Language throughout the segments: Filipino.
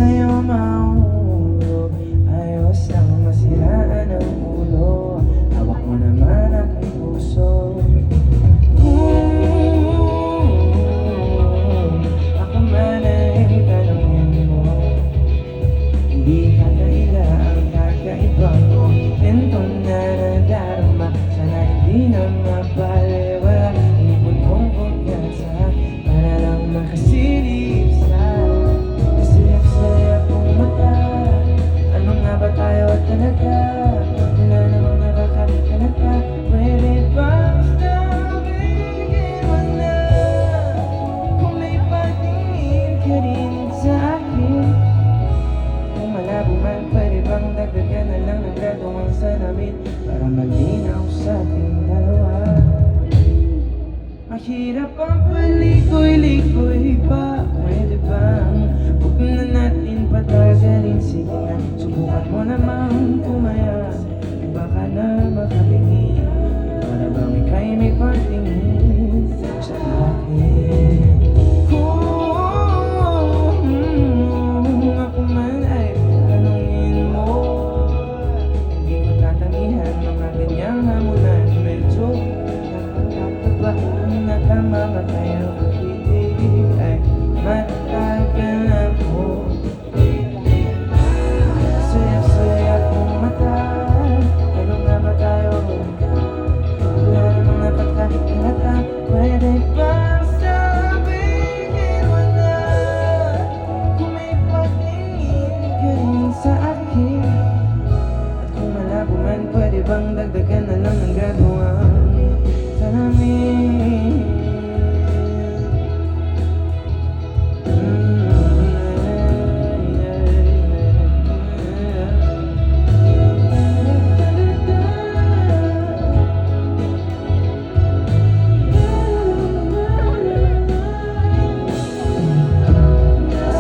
sa'yo maulo, ayos lang masiraan ang ulo. Hawak mo naman aking puso. Ako man ay tanongin mo, hindi ka kaila ang kakaibang komentong naradarama. Sana hindi na mapaliwala, ipon kong pagkasa para lang makasilip sa kasayak-sayak kong mata. Ano nga ba tayo talaga? Wala namang nakakakalata. Pwede bang sabihin mo na kung may patingin ka rin sa akin? Kung malabo man, pwede bang dagdagan na lang ng grado ang salamin para malinaw sa ating dalawa? Mahirap ang palikoy-likoy pa. Pwede bang huwag na natin patagalin? Sige na, subukan mo namang tumaya. Baka na makabingin para bang ika'y may patingin sa akin. Kung ako man ay tanongin mo, hindi ko tatamihan mga ganyang hamunan. Medyo nakakataba, nakamamatay ang pag-ibig ay matagal ako. Sayak-sayak kong mata, ano nga ba tayo? Wala namang napagkakalata. Pwede bang sabihin mo na kung may patingin ka rin sa akin? At kung malabo man, pwede bang dagdagan na lang ng graduan sa namin?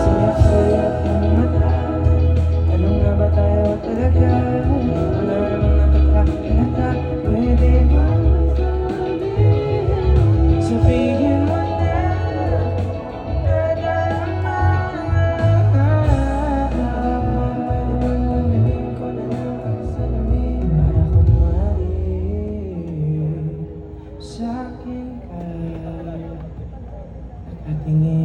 Sayak-sayak ng mata, ano nga ba tayo talaga? Wala namang nakakakalata. Pwede bang sabihin mo na nadarama? Pwede bang gawin ko na lang ang salamin para kunwari sa'kin ka nakatingin?